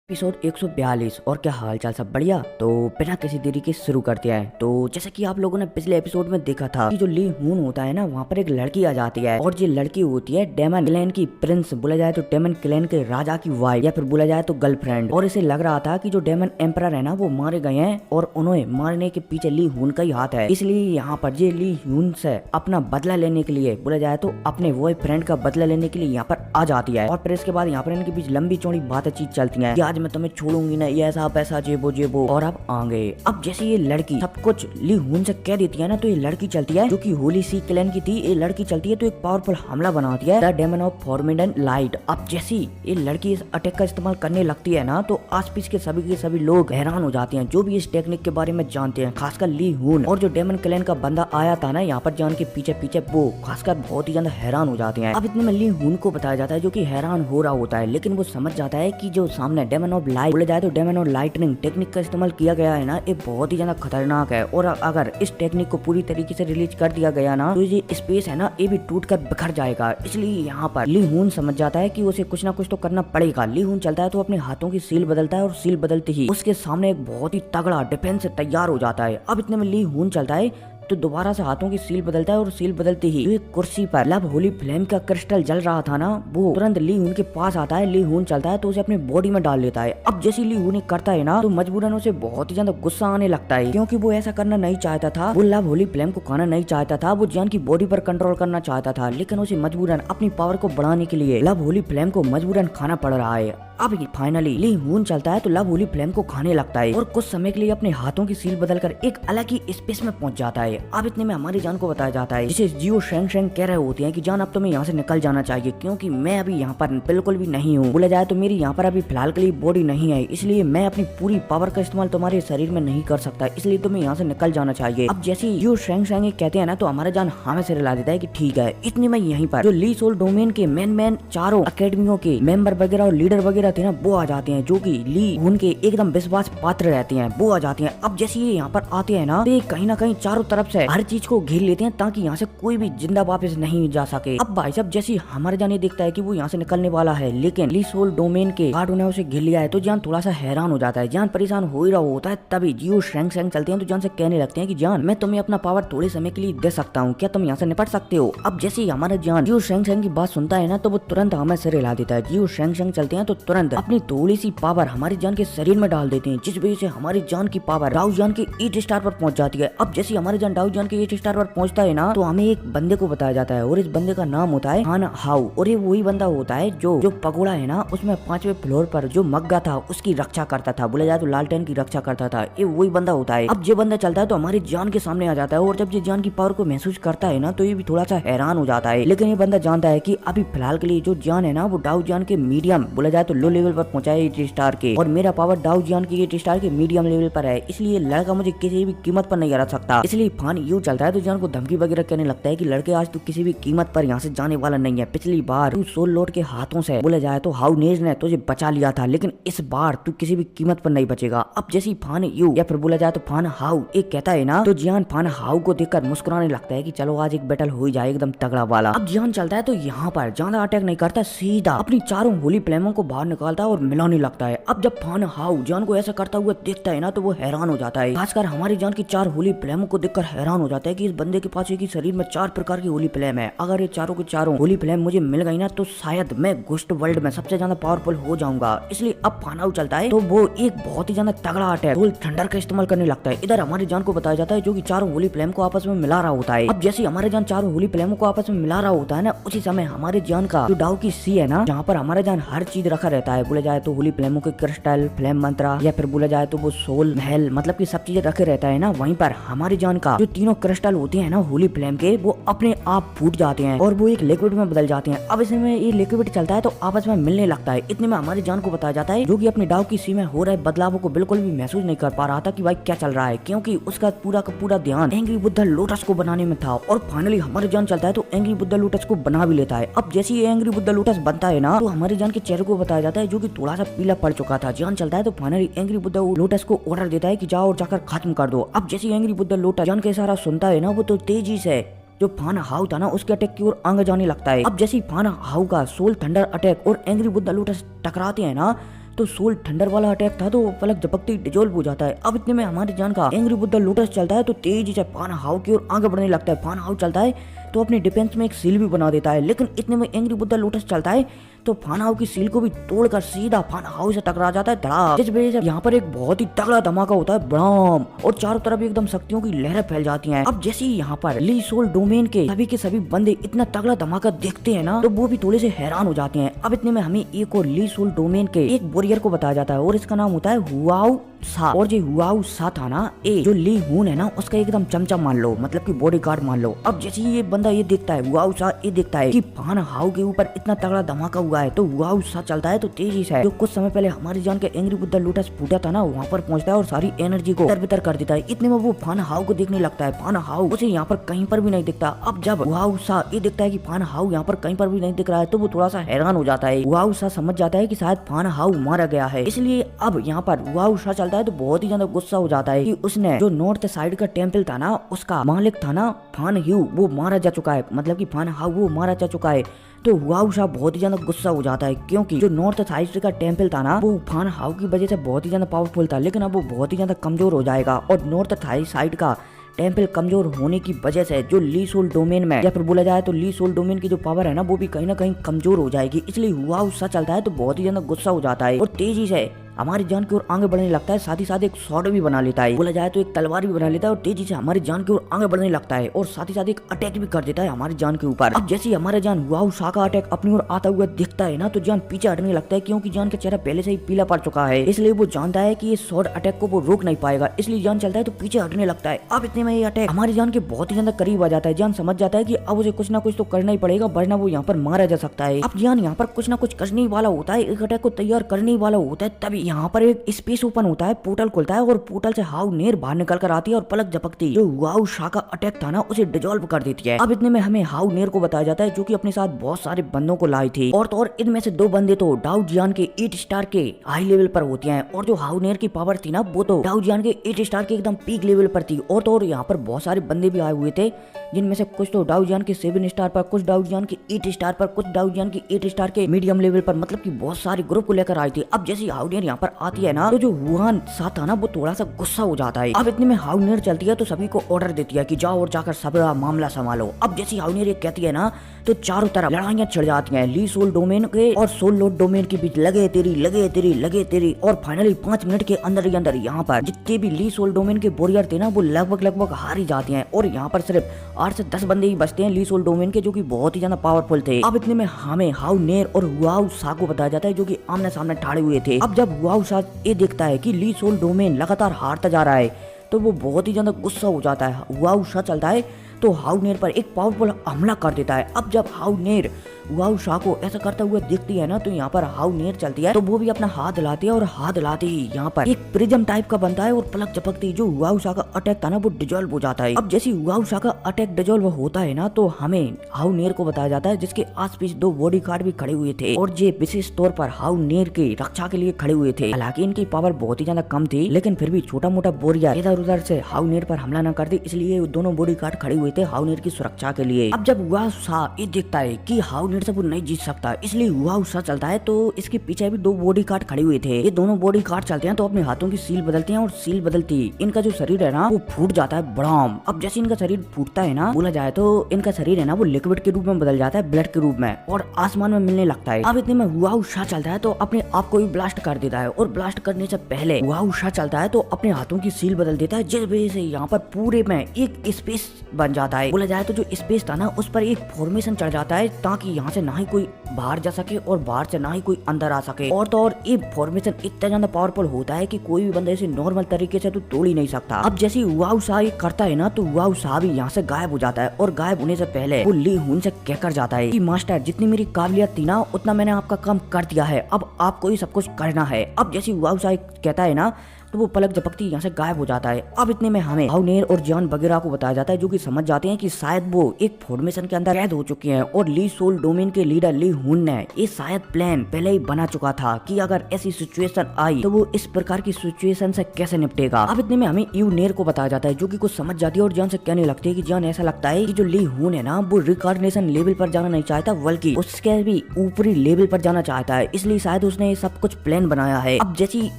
Episode 142। और क्या हाल चाल, सब बढ़िया। तो बिना किसी देरी के शुरू करते हैं। तो जैसा कि आप लोगों ने पिछले एपिसोड में देखा था कि जो ली हून होता है ना, वहाँ पर एक लड़की आ जाती है और ये लड़की होती है डेमन क्लैन की प्रिंस, बोला जाए तो डेमन क्लैन के राजा की वाइफ या फिर बोला जाए तो गर्लफ्रेंड। और इसे लग रहा था कि जो डेमन एम्परर है ना वो मारे गए हैं और उन्हें मारने के पीछे ली हून का ही हाथ है। इसलिए यहाँ पर ये ली हून से अपना बदला लेने के लिए, बोला जाए तो अपने बॉयफ्रेंड का बदला लेने के लिए यहाँ पर आ जाती है। और फिर इसके बाद यहाँ पर इनके बीच लंबी चौड़ी बातचीत चलती है कि आज मैं तुम्हें छोड़ूंगी ना, ये ऐसा पैसा जेबो जेबो। और अब आ गए। अब जैसे ये लड़की सब कुछ ली हून से कह देती है ना, तो ये लड़की चलती है जो कि होली सी क्लैन की थी। ये लड़की चलती है तो एक पावरफुल हमला बनाती है, द डेमन ऑफ फॉर्मिडन लाइट। अब जैसी ये लड़की इस अटैक का इस्तेमाल करने लगती है ना, तो आसपास के सभी लोग हैरान हो जाते हैं, जो भी इस टेक्निक के बारे में जानते हैं, खासकर ली हून। और जो डेमन क्लैन का बंदा आया था ना यहाँ पर जान के पीछे पीछे, वो खासकर बहुत ही ज्यादा हैरान हो जाते हैं। अब इतने में ली हून को बताया जाता है, जो कि हैरान हो रहा होता है, लेकिन वो समझ जाता है कि जो सामने डेमन ऑफ लाइट, बोले जाए तो डेमन ऑफ लाइटनिंग टेक्निक का इस्तेमाल किया गया है ना, ये बहुत ही ज्यादा खतरनाक है। और अगर इस टेक्निक को पूरी तरीके से रिलीज कर दिया गया ना, तो ये स्पेस है ना, ये भी टूट कर बिखर जाएगा। इसलिए यहाँ पर ली हून समझ जाता है कि उसे कुछ ना कुछ तो करना पड़ेगा। ली हून चलता है तो अपने हाथों की सील बदलता है और सील बदलते ही उसके सामने एक बहुत ही तगड़ा डिफेंस तैयार हो जाता है। अब इतने में ली हून चलता है तो दोबारा से हाथों की सील बदलता है और सील बदलते ही एक कुर्सी पर लब होली फ्लेम का क्रिस्टल जल रहा था ना, वो तुरंत ली हून के पास आता है। ली हून चलता है तो उसे अपनी बॉडी में डाल लेता है। अब जैसे ली हून करता है ना, तो मजबूरन उसे बहुत ही ज्यादा गुस्सा आने लगता है, क्योंकि वो ऐसा करना नहीं चाहता था। वो लब होली फ्लेम को खाना नहीं चाहता था, वो जान की बॉडी पर कंट्रोल करना चाहता था, लेकिन उसे मजबूरन अपनी पावर को बढ़ाने के लिए लब होली फ्लेम को मजबूरन खाना पड़ रहा है। अब फाइनली ली हून चलता है तो लब होली फ्लेम को खाने लगता है और कुछ समय के लिए अपने हाथों की सील बदलकर एक अलग ही स्पेस में पहुंच जाता है। अब इतने में हमारी जान को बताया जाता है, जिसे जियो शेंग शेंग कह रहे होते हैं कि जान अब तुम्हें यहाँ से निकल जाना चाहिए, क्योंकि मैं अभी यहाँ पर बिल्कुल भी नहीं हूँ। बोला जाए तो मेरी यहाँ पर अभी फिलहाल के लिए बॉडी नहीं है, इसलिए मैं अपनी पूरी पावर का इस्तेमाल तुम्हारे शरीर में नहीं कर सकता, इसलिए तुम्हें यहाँ से निकल जाना चाहिए। अब जैसे जियो शेंग शेंग कहते हैं ना, तो हमारा जान हमें से रिला देता है कि ठीक है। इतने में यहीं पर जो ली सोल डोमेन के मेन चारों अकेडमियों के मेंबर वगैरह और लीडर वगैरह थे ना, वो आ जाते हैं, जो कि ली हून के एकदम विश्वास पात्र रहते हैं, वो आ जाते हैं। अब जैसे ये यहाँ पर आते हैं ना, तो कहीं ना कहीं चारों तरफ से हर चीज को घेर लेते हैं, ताकि यहाँ से कोई भी जिंदा वापस नहीं जा सके। अब भाई साहब जैसे हमारे जान ये देखता है कि वो यहाँ से निकलने वाला है, लेकिन ली सोल डोमेन के गार्ड ने उसे घेर लिया है, तो जान थोड़ा सा हैरान हो जाता है। जान परेशान हो ही रहा होता है, तभी जियो शेंग शेंग चलते हैं, तो जान से कहने लगते हैं कि जान मैं तुम्हें अपना पावर थोड़े समय के लिए दे सकता हूँ, क्या तुम यहाँ से निपट सकते हो। अब जैसे ही हमारा जान जियो शेंग शेंग की बात सुनता है ना, तो वो तुरंत हमें सिर हिला देता है। जियो शेंग शेंग चलते हैं तो तुरंत अपनी थोड़ी सी पावर हमारी जान के शरीर में डाल देते हैं, जिस वजह से हमारी जान की पावर डाउ जान के 8 स्टार पर पहुंच जाती है। अब जैसे हमारी जान डाउ जान के 8 स्टार पर पहुंचता है ना, तो हमें एक बंदे को बताया जाता है, और इस बंदे का नाम होता है हान हाउ। और ये वही बंदा होता है जो पगोड़ा है ना, उसमें 5वें फ्लोर पर जो मग्गा था उसकी रक्षा करता था, बोले जाए तो लालटेन की रक्षा करता था, ये वही बंदा होता है। अब ये बंदा चलता है तो हमारी जान के सामने आ जाता है, और जब ये जान की पावर को महसूस करता है ना, तो ये भी थोड़ा सा हैरान हो जाता है। लेकिन ये बंदा जानता है कि अभी फिलहाल के लिए जो जान है ना, वो डाउ जान के मीडियम, बोला जाए तो लो लेवल पर पहुंचा है 8 स्टार के, और मेरा पावर डाउ जान की 8 स्टार के मीडियम लेवल पर है, इसलिए लड़का मुझे किसी भी कीमत पर नहीं हरा सकता। इसलिए फान यूं चलता है तो जान को धमकी वगैरह कहने लगता है कि लड़के आज तू किसी भी कीमत पर यहाँ से जाने वाला नहीं है। पिछली बार तू सोल लॉर्ड के हाथों से, बोला जाए तो हाउ नेज ने तुझे बचा लिया था, लेकिन इस बार तू किसी भी कीमत पर नहीं बचेगा। अब जैसी फान यू या फिर बोला जाए तो फान हाउ एक कहता है ना, तो जियान फान हाउ को देखकर मुस्कुराने लगता है कि चलो आज एक बैटल हो जाए एकदम तगड़ा वाला। अब जियान चलता है तो यहाँ पर ज्यादा अटैक नहीं करता, सीधा अपनी चारों होली फ्लेमों को बाहर निकालता है और मिलाने लगता है। अब जब फान हाउ जान को ऐसा करता हुआ देखता है ना, तो वो हैरान हो जाता है। खासकर हमारी जान की 4 होली फ्लेमों को देखकर हैरान हो जाता है कि इस बंदे के पास एक ही शरीर में 4 प्रकार की होली फ्लेम है। अगर ये चारों के चारों होली फ्लेम मुझे मिल गई ना, तो शायद मैं घोस्ट वर्ल्ड में सबसे ज्यादा पावरफुल हो जाऊंगा। इसलिए अब फान हाउ चलता है तो वो एक बहुत ही ज्यादा तगड़ा अटैक सोल थंडर का इस्तेमाल करने लगता है। इधर हमारी जान को बताया जाता है, जो कि चारों होली फ्लेम को आपस में मिला रहा होता है। अब जैसे हमारे जान चारों होली फ्लेमों को आपस में मिला रहा होता है ना, उसी समय हमारे जान का जो डाउ की सी है ना, जहाँ पर हमारे जान हर चीज रखा रहता है, बोला जाए तो होली फ्लेमों के क्रिस्टल, फ्लेम मंत्रा, या फिर बोला जाए तो वो सोल महल, मतलब कि सब चीजें रखे रहता है ना, वहीं पर हमारी जान का जो तीनों क्रिस्टल होते हैं ना होली फ्लेम के, वो अपने आप फूट जाते हैं और वो एक लिक्विड में बदल जाते हैं। अब इसमें ये लिक्विड चलता है तो आपस में मिलने लगता है। इतने में हमारी जान को बताया जाता है, जो कि अपने डाउ की सी में हो रहे बदलावों को बिल्कुल भी महसूस नहीं कर पा रहा था कि भाई क्या चल रहा है, क्योंकि उसका पूरा का पूरा ध्यान एंग्री बुद्धा लोटस को बनाने में था। और फाइनली हमारी जान चलता है तो एंग्री बुद्धा लोटस को बना भी लेता है। अब जैसे ये एंग्री बुद्धा लोटस बनता है ना, तो हमारी जान के चेहरे को बताया जाता है, जो कि थोड़ा सा पीला पड़ चुका था। जान चलता है तो फाइनली एंग्री बुद्धा लोटस को ऑर्डर देता है कि जाओ और जाकर खत्म कर दो। अब जैसे एंग्री बुद्धा लोटस जान का इशारा सुनता है ना, वो तो तेजी से जो फान हाउ था ना उसके अटैक की ओर आगे जाने लगता है। अब जैसे फान हाउ का सोल थंडर अटैक और एंग्री बुद्धा लोटस टकराते हैं ना, तो सोल थंडर वाला अटैक था तो पलक झपकते डिजोल्व हो जाता है। अब इतने में हमारी जान का एंग्री बुद्धा लोटस चलता है तो तेजी से फान हाउ की ओर आगे बढ़ने लगता है। फान हाउ चलता है तो अपने डिफेंस में एक सील भी बना देता है, लेकिन इतने में एंग्री बुद्धा लोटस चलता है तो फान हाउ की सील को भी तोड़कर सीधा फान हाउ से टकरा जाता है धड़ाम। जिस वजह से यहाँ पर एक बहुत ही तगड़ा धमाका होता है बड़ाम और चारों तरफ एकदम शक्तियों की लहरें फैल जाती हैं। अब जैसे ही यहाँ पर ली सोल डोमेन के सभी बंदे इतना तगड़ा धमाका देखते हैं ना तो वो भी थोड़े से हैरान हो जाते हैं। अब इतने में हमें एक और ली सोल डोमेन के एक वॉरियर को बताया जाता है और इसका नाम होता है हुआऊ सा। और जो हुआऊ सा था ना ए जो ली हून है ना उसका एकदम चमचा मान लो, मतलब कि बॉडीगार्ड मान लो। अब जैसे ये बंदा ये देखता है हुआऊ सा ये देखता है कि फान हाउ के ऊपर इतना तगड़ा धमाका हुआ है तो हुआऊ सा चलता है तो तेजी से जो कुछ समय पहले हमारी जान के एंग्री बुद्धा लोटस फूटा था ना वहाँ पर पहुंचता है और सारी एनर्जी को तरबतर कर देता है। इतने में वो फान हाउ को देखने लगता है। फान हाउ उसे यहाँ पर कहीं पर भी नहीं दिखता। अब जब हुआऊ सा ये देखता है कि फान हाउ यहाँ पर कहीं पर भी नहीं दिख रहा है तो वो थोड़ा सा हैरान हो जाता है। हुआऊ सा समझ जाता है कि शायद फान हाउ मारा गया है, इसलिए अब यहाँ पर हुआऊ सा चलता है तो बहुत ही ज्यादा गुस्सा हो जाता है कि उसने जो नॉर्थ साइड का टेम्पल था ना उसका मालिक था ना फान ह्यू वो मारा जा चुका है, मतलब कि फान हाउ वो मारा जा चुका है। तो हुआऊ सा बहुत ही ज्यादा गुस्सा हो जाता है क्योंकि जो नॉर्थ साइड का टेम्पल था ना वो फान हाउ की वजह से बहुत ही ज्यादा पावरफुल था, लेकिन अब वो बहुत ही ज्यादा कमजोर हो जाएगा और नॉर्थ साइड का टेम्पल कमजोर होने की वजह से जो ली सोल डोमेन में या फिर बोला जाए तो ली सोल डोमेन की जो पावर है ना वो भी कहीं ना कहीं कमजोर हो जाएगी। इसलिए हुआऊ सा चलता है तो बहुत ही ज्यादा गुस्सा हो जाता है और तेजी से हमारी जान की ओर आगे बढ़ने लगता है। साथ ही साथ एक स्वॉर्ड भी बना लेता है, बोला जाए तो एक तलवार भी बना लेता है और तेजी से हमारी जान की ओर आगे बढ़ने लगता है और साथ ही साथ एक अटैक भी कर देता है हमारी जान के ऊपर। अब जैसे ही हमारा जान हुआऊ सा का अटैक अपनी ओर आता हुआ दिखता है ना तो जान पीछे हटने लगता है क्योंकि जान का चेहरा पहले से ही पीला पड़ चुका है, इसलिए वो जानता है कि ये स्वॉर्ड अटैक को वो रोक नहीं पाएगा, इसलिए जान चलता है तो पीछे हटने लगता है। अब इतने में ये अटैक हमारी जान के बहुत ही ज्यादा करीब आ जाता है। जान समझ जाता है कि अब उसे कुछ ना कुछ तो करना ही पड़ेगा वरना वो यहाँ पर मारा जा सकता है। अब जान यहाँ पर कुछ ना कुछ करने वाला होता है, एक अटैक को तैयार करने वाला होता है, तभी यहाँ पर एक स्पेस ओपन होता है, पोर्टल खुलता है और पोर्टल से हाउ नेर बाहर निकल कर आती है और पलक झपकती जो हुआऊ सा का अटैक था ना उसे डिजोल्व कर देती है। अब इतने में हमें हाउ नेर को बताया जाता है जो कि अपने साथ बहुत सारे बंदों को लाई थी और तो और इनमें से 2 बंदे तो डाउ जियान के 8 स्टार के हाई लेवल पर होते हैं और जो हाउ नेर की पावर थी ना वो तो डाउ जियान के 8 स्टार के एकदम पीक लेवल पर थी और तो और यहाँ पर बहुत सारे बंदे भी आए हुए थे जिनमें से कुछ तो डाउ जियान के 7 स्टार पर, कुछ डाउ जियान के 8 स्टार पर, कुछ डाउ जियान के 8 स्टार के मीडियम लेवल पर, मतलब कि बहुत सारे ग्रुप को लेकर आई थी। अब जैसे हाउ नेर यहाँ पर आती है ना तो जो हुआन सा था ना वो थोड़ा सा गुस्सा हो जाता है। अब इतने में हाउ नेर चलती है तो सभी को ऑर्डर देती है कि जाओ और जाकर सबका मामला संभालो। अब जैसी हाउ नेर कहती है ना तो चारों तरफ लड़ाइयां छिड़ जाती हैं ली सोल डोमेन के और सोल लॉर्ड डोमेन के बीच, लगे तेरी और फाइनली 5 मिनट के अंदर ही अंदर यहाँ पर जितने भी ली सोल डोमेन के वॉरियर थे ना वो लगभग हार ही जाते हैं और यहाँ पर सिर्फ 8 से 10 बंदे ही बचते हैं ली सोल डोमेन के जो कि बहुत ही ज्यादा पावरफुल थे। अब इतने में हमें हाउ नेर और हुआऊ सा को बताया जाता है जो कि आमने सामने ठाड़े हुए थे। अब जब हुआऊ सा ये देखता है कि ली सोल डोमेन लगातार हारता जा रहा है तो वो बहुत ही ज्यादा गुस्सा हो जाता है। हुआऊ सा चलता है तो हाउ नेर पर एक पावरफुल हमला कर देता है। अब जब हाउ नेर हुआऊ सा को ऐसा करता हुआ दिखती है ना तो यहाँ पर हाउ नेर चलती है तो वो भी अपना हाथ हिलाती है और हाथ हिलाते ही यहाँ पर एक प्रिज्म टाइप का बनता है और पलक झपकती जो हुआऊ सा का अटैक था ना वो डिजोल्व हो जाता है। अब जैसे हुआऊ सा का अटैक डिजोल्व होता है ना तो हमें हाउ नेर को बताया जाता है जिसके आस-पास 2 बॉडीगार्ड भी खड़े हुए थे और ये विशेष तौर पर हाउ नेर के रक्षा के लिए खड़े हुए थे। हालांकि इनकी पावर बहुत ही ज्यादा कम थी लेकिन फिर भी छोटा मोटा बोरिया इधर उधर से हाउ नेर पर हमला न करते, इसलिए दोनों बॉडीगार्ड खड़े हुए थे हाउ नेर की सुरक्षा के लिए। अब जब हुआऊ सा ये देखता है कि हाउ नेर से वो नहीं जीत सकता, इसलिए हुआऊ सा चलता है तो इसके पीछे भी 2 बॉडीगार्ड खड़े हुए थे। ये दोनों बॉडीगार्ड चलते हैं तो अपने हाथों की सील बदलते हैं और सील बदलती इनका जो शरीर है ना वो फूट जाता है बड़ाम। अब जैसे इनका शरीर फूटता है ना बोला जाए तो इनका शरीर है ना वो लिक्विड के रूप में बदल जाता है, ब्लड के रूप में, और आसमान में मिलने लगता है। अब इतने में हुआऊ सा चलता है तो अपने आप को भी ब्लास्ट कर देता है और ब्लास्ट करने से पहले हुआऊ सा चलता है तो अपने हाथों की सील बदल देता है जिस वजह से यहाँ पर पूरे में एक स्पेस बन जाता है। बोला जाए तो जो स्पेस था ना उस पर एक फॉर्मेशन चढ़ जाता है ताकि यहाँ से ना ही कोई बाहर जा सके और बाहर से ना ही कोई अंदर आ सके, और तो और ये फॉर्मेशन इतना ज्यादा पावरफुल होता है कि कोई भी बंदा इसे नॉर्मल तरीके से तो तोड़ ही नहीं सकता। अब जैसे हुआऊ सा ये करता है ना तो हुआऊ सा भी यहाँ से गायब हो जाता है और गायब होने से पहले वो ली हुन से कहकर जाता है कि मास्टर जितनी मेरी काबिलियत थी ना उतना मैंने आपका काम कर दिया है, अब आपको ही सब कुछ करना है। अब जैसे हुआऊ सा कहता है ना तो वो पलक झपकती यहाँ से गायब हो जाता है। अब इतने में हमें हाउनेर और जियान वगैरह को बताया जाता है, जो कि समझ जाते हैं कि शायद वो एक फॉर्मेशन के अंदर कैद हो चुके हैं और ली सोल डोमेन के लीडर ली हुन ने ये शायद प्लान पहले ही बना चुका था कि अगर ऐसी सिचुएशन आई तो वो इस प्रकार की सिचुएशन से कैसे निपटेगा। अब इतने में हमें यू नेर को बताया जाता है, जो कि कुछ समझ जाती है और जियान से कहने लगती है कि जियान ऐसा लगता है कि जो ली हुन है ना वो रिकॉर्डिनेशन लेवल पर जाना नहीं चाहता बल्कि उसके भी ऊपरी लेवल पर जाना चाहता है, इसलिए शायद उसने ये सब कुछ प्लान बनाया है। अब जैसी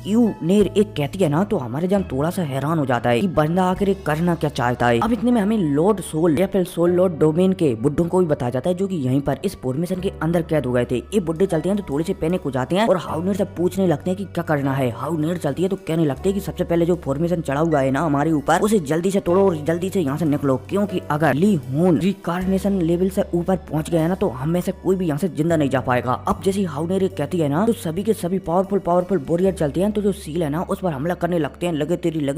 यू नेर एक कहती है ना तो हमारे जान थोड़ा सा हैरान हो जाता है कि बंदा आखिर करना क्या चाहता है। अब इतने में हमें लॉर्ड सोल या फिर सोल लॉर्ड डोमेन के बुड्ढों को भी बताया जाता है, जो कि यहीं पर इस फॉर्मेशन के अंदर कैद हो गए थे। ये बुड्ढे चलते हैं तो थोड़े से पैनिक हो जाते हैं और हाउनेर से पूछने लगते हैं कि क्या करना है। हाउनेर चलती है तो कहने लगते हैं कि सबसे पहले जो फॉर्मेशन चढ़ा हुआ है ना हमारे ऊपर उसे जल्दी से तोड़ो और जल्दी से यहाँ से निकलो, क्योंकि अगर ली हुन रिकार्डिनेशन लेवल से ऊपर पहुंच गया ना तो हम में से कोई भी यहाँ से जिंदा नहीं जा पाएगा। अब जैसी हाउनेर कहती है ना तो सभी के सभी पावरफुल वॉरियर चलते हैं, तो जो सील है ना उस पर हमला करने लगते हैं, लगे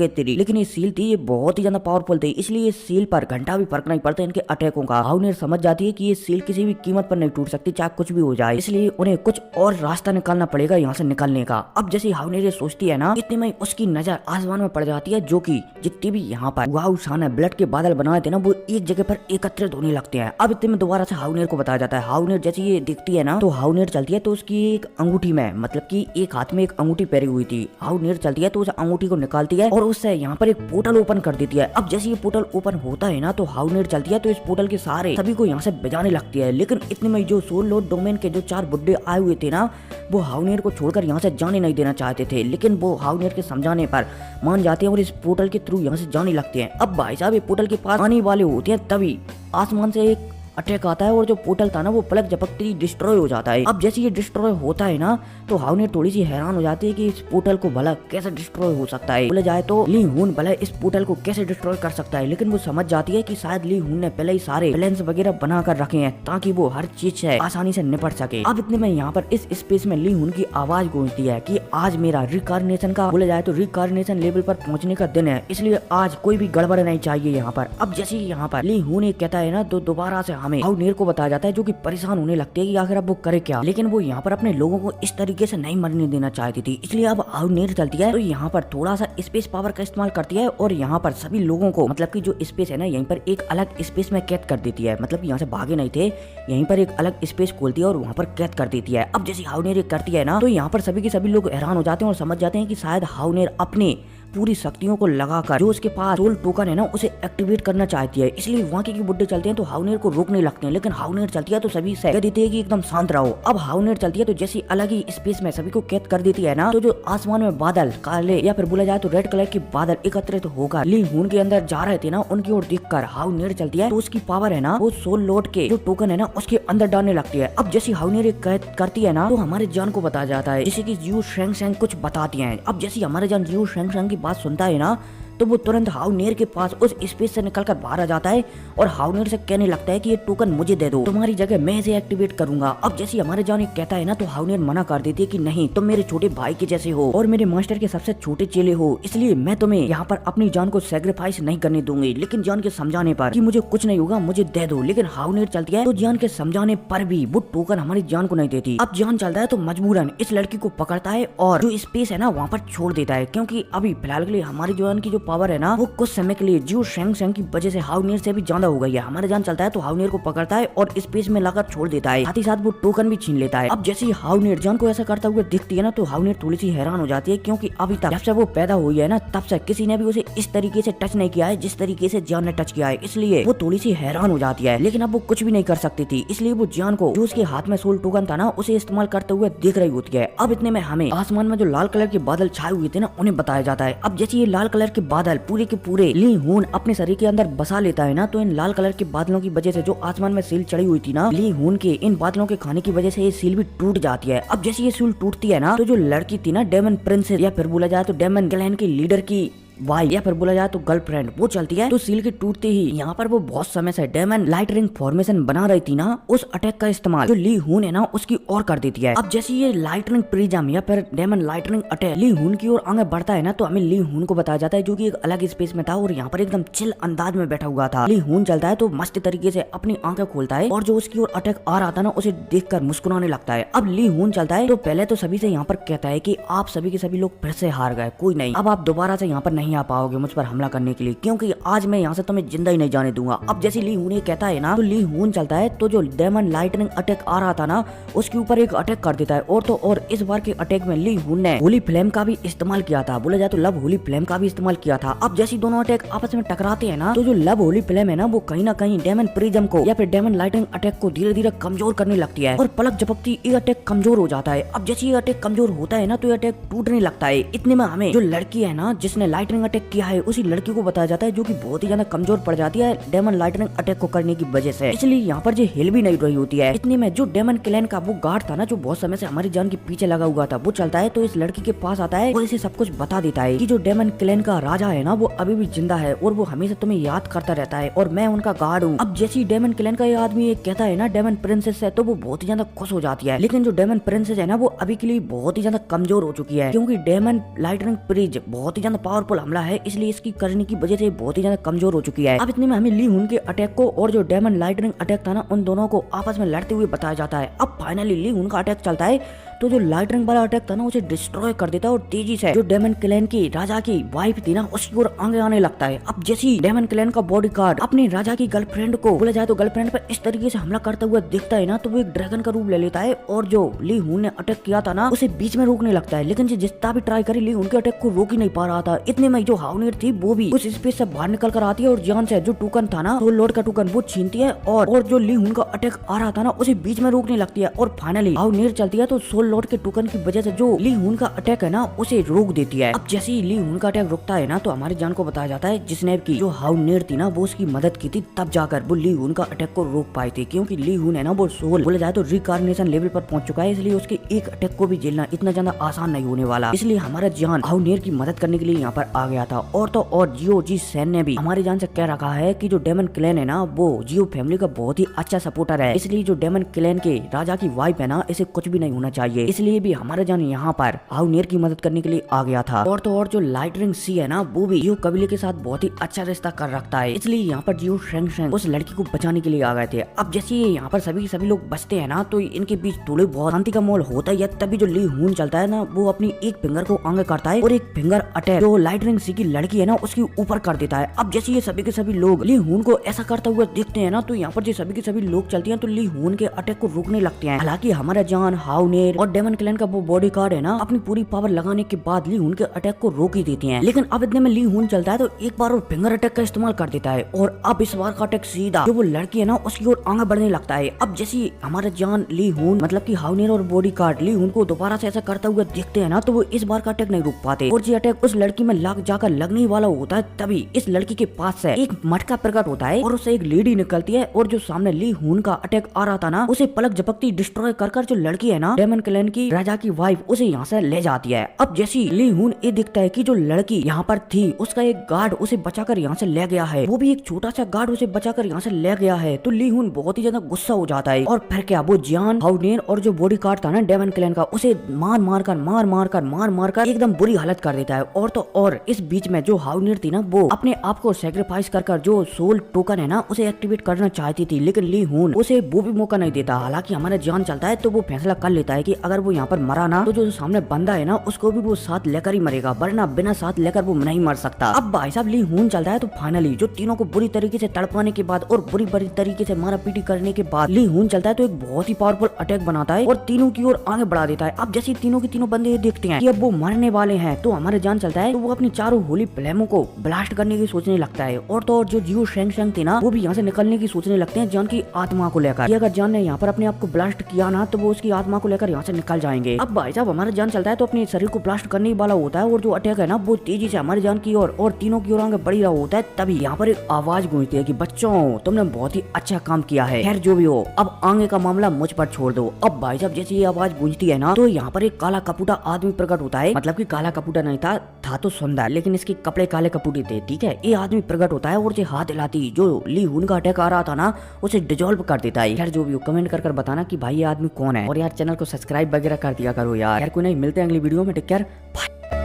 तेरी। लेकिन ये सील थी, ये बहुत ही ज्यादा पावरफुल थी, इसलिए ये सील पर घंटा भी फर्क नहीं पड़ता इनके अटैकों का। हाउनेर समझ जाती है कि ये सील किसी भी कीमत पर नहीं टूट सकती, चाहे कुछ भी हो जाए, इसलिए उन्हें कुछ और रास्ता निकालना पड़ेगा यहाँ से निकलने का। अब जैसे हाउनेर ये सोचती है ना इतने में उसकी नजर आसमान में पड़ जाती है, जो कि जितनी भी यहाँ पर वाउशान ब्लड के बादल बनाए थे ना वो एक जगह पर एकत्रित होने लगते हैं। अब इतने में दोबारा से हाउनेर को बताया जाता है। हाउनेर जैसे ये दिखती है ना तो हाउनेर चलती है तो उसकी एक अंगूठी में मतलब कि एक हाथ में एक अंगूठी पहरी हुई थी। हाउनेर चलती है तो उस अंगूठी को निकालती है और उससे यहाँ पर एक पोर्टल ओपन कर देती है। अब जैसे ये पोर्टल ओपन होता है ना तो हाउनेर चलती है तो इस पोर्टल के सारे सभी को यहाँ से बजाने लगती है। लेकिन इतने में जो सोल लॉर्ड डोमेन के जो 4 बुड्ढे आए हुए थे ना वो हाउनेर को छोड़कर यहाँ से जाने नहीं देना चाहते थे, लेकिन वो हाउनेर के समझाने पर मान जाते हैं और इस पोर्टल के थ्रू यहाँ से जाने लगते हैं। अब भाई साहब ये पोर्टल के पास आने वाले होते हैं तभी आसमान से एक अटैक आता है और जो पोर्टल था ना वो पलक झपकते ही डिस्ट्रॉय हो जाता है। अब जैसे ये डिस्ट्रॉय होता है ना तो हाउनेर थोड़ी सी हैरान हो जाती है कि इस पोर्टल को भला कैसे डिस्ट्रॉय हो सकता है। बोले जाए तो ली हुन भला इस पोर्टल को कैसे डिस्ट्रॉय कर सकता है, लेकिन वो समझ जाती है कि शायद ली हुन ने पहले ही सारे प्लान्स वगैरह बना कर रखे हैं ताकि वो हर चीज से आसानी से निपट सके। अब इतने में यहाँ पर इस स्पेस में ली हुन की आवाज गूंजती है कि आज मेरा रिकार्डिनेशन का बोले जाए तो रिकार्डिनेशन लेवल पर पहुंचने का दिन है, इसलिए आज कोई भी गड़बड़ नहीं चाहिए यहाँ पर। अब जैसे यहाँ पर ली हुन कहता है ना तो दोबारा से हमें हाउनेर को बताया जाता है, जो कि परेशान होने लगते हैं कि आखिर अब वो करे क्या। लेकिन वो यहाँ पर अपने लोगों को इस तरीके से नहीं मरने देना चाहती थी, इसलिए अब हाउनेर चलती है तो यहाँ पर थोड़ा सा स्पेस पावर का इस्तेमाल करती है और यहाँ पर सभी लोगों को मतलब कि जो स्पेस है ना यहीं पर एक अलग स्पेस में कैद कर देती है। मतलब यहाँ से भागे नहीं थे, यहीं पर एक अलग स्पेस खोलती है और वहाँ पर कैद कर देती है। अब जैसे हाउनेर करती है ना तो यहाँ पर सभी के सभी लोग हैरान हो जाते हैं और समझ जाते हैं कि शायद हाउनेर अपने पूरी शक्तियों को लगाकर जो उसके पास सोल टोकन है ना उसे एक्टिवेट करना चाहती है, इसलिए वहाँ के बुड्ढे चलते हैं तो हाउनेर को रोकने लगते हैं। लेकिन हाउनेर चलती है तो सभी से कह देती है कि एकदम शांत रहो। अब हाउनेर चलती है तो जैसी अलग ही स्पेस में सभी को कैद कर देती है ना तो जो आसमान में बादल काले या फिर बोला जाए तो रेड कलर के बादल एकत्रित होकर ली हुन के अंदर जा रहे थे ना उनकी ओर देखकर हाउनेर चलती है तो उसकी पावर है ना वो सोल लॉर्ड के जो टोकन है ना उसके अंदर डालने लगती है। अब जैसी हाउनेर कैद करती है ना तो हमारे जान को बताया जाता है जैसे कि यू शेंग शेंग कुछ बताती है। अब जैसे हमारे जान यू शेंग शेंग की बात सुनता है ना तो वो तुरंत हाउनेर के पास उस स्पेस से निकलकर बाहर आ जाता है और हाउनेर से कहने लगता है कि ये टोकन मुझे दे दो, तुम्हारी जगह मैं इसे एक्टिवेट करूंगा। अब जैसे हमारे जान कहता है ना तो हाउनेर मना कर देती है कि नहीं, तुम मेरे छोटे भाई के जैसे हो और मेरे मास्टर के सबसे छोटे चेले हो, इसलिए मैं तुम्हें यहाँ पर अपनी जान को सेक्रीफाइस नहीं करने दूंगी। लेकिन जान के समझाने पर कि मुझे कुछ नहीं होगा, मुझे दे दो, लेकिन हाउनेर चलती है तो जान के समझाने पर भी वो टोकन हमारी जान को नहीं देती। अब जान चलता है तो मजबूरन इस लड़की को पकड़ता है और जो स्पेस है ना वहाँ पर छोड़ देता है, क्योंकि अभी फिलहाल के लिए हमारी जान की जो पावर है ना वो कुछ समय के लिए जियो शेंग शेंग की वजह से हाउनेर से भी ज्यादा हो गई है। हमारे जान चलता है तो हाउनेर को पकड़ता है और स्पेस में लाकर छोड़ देता है, साथ ही साथ वो टोकन भी छीन लेता है। अब जैसे ही हाउनेर जान को ऐसा करता हुआ दिखती है ना तो हाउनेर थोड़ी सी हैरान हो जाती है, क्योंकि अभी तक जब से वो पैदा हुई है ना तब से किसी ने भी उसे इस तरीके से टच नहीं किया है जिस तरीके से जान ने टच किया है, इसलिए वो थोड़ी सी हैरान हो जाती है। लेकिन अब वो कुछ भी नहीं कर सकती थी, इसलिए वो जान को जो उसके हाथ में सोल टोकन था ना उसे इस्तेमाल करते हुए देख रही होती है। अब इतने में हमें आसमान में जो लाल कलर के बादल छाए हुए थे ना उन्हें बताया जाता है। अब जैसे ये लाल कलर के बादल पूरे के पूरे ली हुन अपने शरीर के अंदर बसा लेता है ना तो इन लाल कलर के बादलों की वजह से जो आसमान में सील चढ़ी हुई थी ना ली हुन के इन बादलों के खाने की वजह से ये सील भी टूट जाती है। अब जैसे ये सील टूटती है ना तो जो लड़की थी ना डेमन प्रिंसेस या फिर बोला जाए तो डेमन क्लैन के लीडर की वाइफ या फिर बोला जाए तो गर्लफ्रेंड वो चलती है। तो सील के टूटते ही यहाँ पर वो बहुत समय से डेमन लाइट रिंग फॉर्मेशन बना रही थी ना, उस अटैक का इस्तेमाल जो ली हून है ना उसकी और कर देती है। अब जैसे ये लाइट रिंग प्रिज्म या फिर डेमन लाइट रिंग अटैक ली हून की ओर आगे बढ़ता है ना, तो हमें ली हून को बताया जाता है जो कि एक अलग स्पेस में था और यहाँ पर एकदम चिल अंदाज में बैठा हुआ था। ली हून चलता है तो मस्त तरीके से अपनी आंखें खोलता है और जो उसकी ओर अटैक आ रहा था ना उसे देखकर मुस्कुराने लगता है। अब ली हून चलता है तो पहले तो सभी से यहाँ पर कहता है कि आप सभी के सभी लोग फिर से हार गए, कोई नहीं, अब आप दोबारा से यहाँ पर नहीं आ पाओगे मुझ पर हमला करने के लिए, क्योंकि आज मैं यहाँ से तुम्हें जिंदा ही नहीं जाने दूंगा। अब जैसे ली हून ये कहता है ना, तो ली हून चलता है तो जो डेमन लाइटनिंग अटैक आ रहा था ना उसके ऊपर एक अटैक कर देता है। और तो और इस बार के अटैक में ली हून ने होली फ्लेम का भी इस्तेमाल किया था, बोला जाए तो लव होली फ्लेम का भी इस्तेमाल किया था। अब जैसे दोनों अटैक आपस में टकराते हैं ना, तो जो लव होली फ्लेम है ना वो कहीं ना कहीं डेमन प्रिज्म को या फिर डेमन लाइटनिंग अटैक को धीरे धीरे कमजोर करने लगती है और पलक झपकती ये अटैक कमजोर हो जाता है। अब जैसे ये अटैक कमजोर होता है ना तो ये अटैक टूटने लगता है। इतने में हमें जो लड़की है ना जिसने लाइटनिंग अटैक किया है उसी लड़की को बताया जाता है जो कि बहुत ही ज्यादा कमजोर पड़ जाती है डेमन लाइटनिंग अटैक को करने की वजह से, इसलिए यहाँ पर जो हिल भी नहीं रही होती है। इतने में जो डेमन क्लैन का वो गार्ड था ना जो बहुत समय से हमारी जान के पीछे लगा हुआ था, वो चलता है तो इस लड़की के पास आता है और इसे सब कुछ बता देता है कि जो डेमन क्लैन का राजा है ना वो अभी भी जिंदा है और वो हमेशा तुम्हें याद करता रहता है और मैं उनका गार्ड हूँ। अब जैसी डेमन क्लैन का ये आदमी कहता है ना डेमन प्रिंसेस है, तो वो बहुत ही ज्यादा खुश हो जाती है। लेकिन जो डेमन प्रिंसेस है ना वो अभी के लिए बहुत ही ज्यादा कमजोर हो चुकी है, क्योंकि डेमन लाइटनिंग प्रिज बहुत ही ज्यादा पावरफुल हमला है, इसलिए इसकी करने की वजह से बहुत ही ज्यादा कमजोर हो चुकी है। अब इतने में हमें ली हून के अटैक को और जो डेमन लाइटनिंग अटैक था ना उन दोनों को आपस में लड़ते हुए बताया जाता है। अब फाइनली ली हून का अटैक चलता है तो जो लाइटनिंग वाला अटैक था ना उसे डिस्ट्रॉय कर देता है और तेजी से जो डेमन क्लैन की राजा की वाइफ थी ना उसकी ओर आगे आने लगता है। अब जैसी डेमन क्लैन का बॉडी गार्ड अपने राजा की गर्लफ्रेंड को बोला जाए तो गर्लफ्रेंड पर इस तरीके से हमला करता हुआ दिखता है ना, तो वो एक ड्रैगन का रूप ले लेता है और जो ली हून ने अटैक किया था ना उसे बीच में रोकने लगता है। लेकिन जितना भी ट्राई करे ली हून के अटैक को रोक ही नहीं पा रहा था। इतने में जो हाउनेर थी वो भी उस स्पेस से बाहर निकल कर आती है और जान से जो टोकन था ना, सोल लॉर्ड का टोकन, वो छीनती है और जो ली हून का अटैक आ रहा था ना उसे बीच में रोकने लगती है और फाइनली हाउनेर चलती है तो सोल लॉर्ड के टोकन की वजह से जो ली हून का अटैक है ना उसे रोक देती है। अब जैसे ही ली हून का अटैक रुकता है ना तो हमारे जान को बताया जाता है जिसने की जो हाउनेर थी ना वो उसकी मदद की थी, तब जाकर वो ली हून का अटैक को रोक पाई थी, क्योंकि ली हून है ना वो सोल बोला जाए तो रिकार्नेशन लेवल पर पहुंच चुका है, इसलिए उसके एक अटैक को भी झेलना इतना ज्यादा आसान नहीं होने वाला। इसलिए हमारा जान हाउनेर की मदद करने के लिए यहाँ पर आ गया था। और तो और जियो जी सैन ने भी हमारी जान से कह रखा है कि जो डेमन क्लैन है ना वो जियो फैमिली का बहुत ही अच्छा सपोर्टर है, इसलिए जो डेमन क्लैन के राजा की वाइफ है ना इसे कुछ भी नहीं होना चाहिए। इसलिए भी हमारा जान यहाँ पर हाउनेर की मदद करने के लिए आ गया था। और तो और जो लाइट रिंग सी है ना वो भी जियो कबीले के साथ बहुत ही अच्छा रिश्ता कर रखता है, इसलिए यहाँ पर जियो शेंग शेंग उस लड़की को बचाने के लिए आ गए थे। अब जैसे यहाँ पर सभी लोग बचते हैं ना तो इनके बीच थोड़े बहुत शांति का माहौल होता है, तभी जो ली हून चलता है ना वो अपनी एक फिंगर को आगे करता है और एक फिंगर अटैक जो लाइट रिंग सी की लड़की है ना उसके ऊपर कर देता है। अब जैसे ये सभी के सभी लोग ली हून को ऐसा करता हुआ देखते हैं ना तो यहाँ पर जो सभी के सभी लोग चलते हैं तो ली हून के अटैक को रोकने लगते हैं। हालांकि हमारा जान हाउनेर और डेमन क्लैन का वो बॉडी गार्ड है ना अपनी पूरी पावर लगाने के बाद ली हून के अटैक को रोक ही देती हैं। लेकिन अब इतने में ली हून चलता है तो एक बार और फिंगर अटैक का इस्तेमाल कर देता है और अब इस बार का अटैक सीधा जो वो लड़की है ना उसकी ओर आगे बढ़ने लगता है। अब जैसे हमारा जान ली हून मतलब कि हाउनेर और बॉडी गार्ड ली हून को दोबारा से ऐसा करता हुआ देखते हैं ना तो वो इस बार का अटैक नहीं रोक पाते और ये अटैक उस लड़की में लाग जाकर लगने वाला होता है। तभी इस लड़की के पास से एक मटका प्रकट होता है और उससे एक लेडी निकलती है और जो सामने ली हून का अटैक आ रहा था ना उसे पलक झपकती डिस्ट्रॉय कर जो लड़की है ना डेमन क्लैन की राजा की वाइफ उसे यहाँ से ले जाती है। अब जैसी ली हून ये दिखता है कि जो लड़की यहाँ पर थी उसका एक गार्ड उसे बचाकर यहाँ से ले गया है, वो भी एक छोटा सा गार्ड उसे बचाकर यहाँ से ले गया है। तो ली हून बहुत ही ज्यादा गुस्सा हो जाता है और फिर क्या वो जान हाउनेर और जो बॉडी गार्ड था ना डेमन क्लैन का उसे मार मार कर एकदम बुरी हालत कर देता है। और तो और इस बीच में जो हाउनेर थी ना वो अपने आप को सेक्रीफाइस कर जो सोल टोकन है ना उसे एक्टिवेट करना चाहती थी, लेकिन ली हून उसे वो भी मौका नहीं देता। हालांकि हमारा जान चलता है तो वो फैसला कर लेता है कि अगर वो यहाँ पर मरा ना तो जो सामने बंदा है ना उसको भी वो साथ लेकर ही मरेगा, वरना बिना साथ लेकर वो नहीं मर सकता। अब भाई साहब ली हून चलता है तो फाइनली जो तीनों को बुरी तरीके से तड़पाने के बाद और बुरी तरीके से मारा पीटी करने के बाद ली हून चलता है तो एक बहुत ही पावरफुल अटैक बनाता है और तीनों की ओर आगे बढ़ा देता है। अब जैसे तीनों के तीनों बंदे देखते हैं कि अब वो मरने वाले हैं तो हमारे जान चलता है तो वो अपनी चारों होली फ्लेमों को ब्लास्ट करने की सोचने लगता है। और तो और जो जियो शेंग शेंग थे ना वो भी यहाँ से निकलने की सोचने लगते हैं जान की आत्मा को लेकर। अगर जान ने यहाँ पर अपने आप को ब्लास्ट किया ना तो वो उसकी आत्मा को लेकर यहाँ से निकल जाएंगे। अब भाई साहब हमारा जान चलता है तो अपने शरीर को ब्लास्ट करने वाला होता है और जो अटैक है ना वो तेजी से हमारी जान की ओर और तीनों की ओर आगे बढ़ रहा होता है। तभी यहाँ पर एक आवाज गूंजती है कि बच्चों तुमने बहुत ही अच्छा काम किया है। खैर जो भी हो अब आगे का मामला मुझ पर छोड़ दो। अब भाई साहब जैसे ये आवाज गूंजती है ना तो यहाँ पर एक काला कपूटा आदमी प्रकट होता है। मतलब कि काला कपूटा नहीं था तो सुंदर, लेकिन इसके कपड़े काले कपूटे थे। ठीक है, ये आदमी प्रकट होता है और जो हाथ हिलाती जो ली हुन का अटैक आ रहा था ना उसे डिजोल्व कर देता है। खैर जो भी हो कमेंट कर बताना कि भाई ये आदमी कौन है और यार चैनल को सब्सक्राइब वगैरह कर दिया करो यार। कोई नहीं, मिलते हैं अगली वीडियो में। Take care, bye.